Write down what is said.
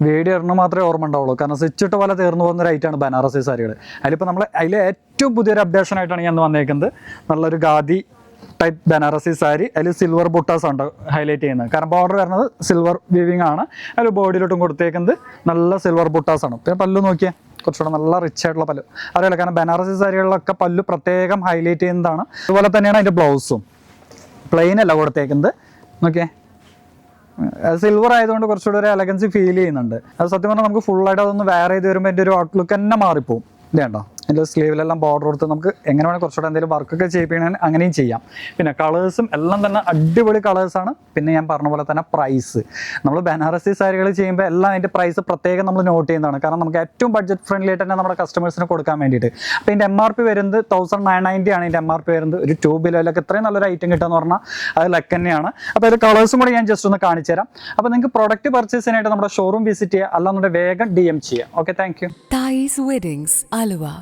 Video ഇടണം മാത്രമേ ഓർമ്മ ഉണ്ടാവുള്ളൂ. കാരണം സ്വിച്ച് ഇട്ട പോലെ തീർന്നു പോകുന്ന ഒരു ഐറ്റമാണ് ബനാറസി സാരികൾ. അതിൽ ഏറ്റവും പുതിയൊരു അപ്ഡേഷൻ ആയിട്ടാണ് ഞാൻ വന്നേക്കുന്നത്. നല്ലൊരു ഖാദി ടൈപ്പ് ബനാറസി സാരി, അതിൽ സിൽവർ ബുട്ടാസ് ഉണ്ട് ഹൈലൈറ്റ് ചെയ്യുന്നത്. കാരണം ബോർഡർ വരുന്നത് സിൽവർ വീവിങ് ആണ്. അതിൽ ബോഡിയിലോട്ടും കൊടുത്തേക്കുന്നത് നല്ല സിൽവർ ബുട്ടാസ് ആണ്. പിന്നെ പല്ലു നോക്കിയാൽ കുറച്ചുകൂടെ നല്ല റിച്ച് ആയിട്ടുള്ള പല്ലു അറിയില്ല. കാരണം ബനാറസി സാരികളിലൊക്കെ പല്ലു പ്രത്യേകം ഹൈലൈറ്റ് ചെയ്യുന്നതാണ്. അതുപോലെ തന്നെയാണ് അതിൻ്റെ ബ്ലൗസും പ്ലെയിൻ അല്ല കൊടുത്തേക്കുന്നത്. നോക്കിയേ, സിൽവർ ആയതുകൊണ്ട് കുറച്ചുകൂടെ ഒരു എലഗൻസി ഫീൽ ചെയ്യുന്നുണ്ട്. അത് സത്യം പറഞ്ഞാൽ നമുക്ക് ഫുള്ളായിട്ട് അതൊന്ന് വെയർ ചെയ്ത് വരുമ്പോൾ എൻ്റെ ഒരു ഔട്ട്ലുക്ക് തന്നെ മാറിപ്പോവും. ഇതേണ്ടോ, അതിൻ്റെ സ്ലീവിലെല്ലാം ബോർഡർ കൊടുത്ത് നമുക്ക് എങ്ങനെ വേണമെങ്കിൽ കുറച്ചുകൂടെ എന്തെങ്കിലും വർക്കൊക്കെ ചെയ്യിപ്പിക്കണമെങ്കിൽ അങ്ങനെയും ചെയ്യാം. പിന്നെ കളേഴ്സും എല്ലാം തന്നെ അടിപൊളി കളേഴ്സാണ്. പിന്നെ ഞാൻ പറഞ്ഞ പോലെ തന്നെ പ്രൈസ്, നമ്മൾ ബനാറസി സാരികൾ ചെയ്യുമ്പോൾ എല്ലാം അതിൻ്റെ പ്രൈസ് പ്രത്യേകം നമ്മൾ നോട്ട് ചെയ്യുന്നതാണ്. കാരണം നമുക്ക് ഏറ്റവും ബഡ്ജറ്റ് ഫ്രണ്ട്ലി ആയിട്ട് തന്നെ നമ്മുടെ കസ്റ്റമേഴ്സിന് കൊടുക്കാൻ വേണ്ടിയിട്ട്. അപ്പോൾ ഇതിൻ്റെ MRP വരുന്നത് 1990 ആണ്. ഇതിൻ്റെ MRP വരുന്നത് ഒരു 2 ബിലോയിലൊക്കെ ഇത്രയും നല്ലൊരു ഐറ്റം കിട്ടുക പറഞ്ഞാൽ അത് ലക്ക് തന്നെയാണ്. അപ്പോൾ അതിൽ കളേഴ്സും കൂടി ഞാൻ ജസ്റ്റ് ഒന്ന് കാണിച്ചു തരാം. അപ്പോൾ നിങ്ങൾക്ക് പ്രൊഡക്റ്റ് പർച്ചേസിനായിട്ട് നമ്മുടെ ഷോറൂം വിസിറ്റ് ചെയ്യുക, അല്ലാന്നുണ്ടെങ്കിൽ വേഗം DM ചെയ്യുക. Okay, thank you. Thais Weddings, Aluva.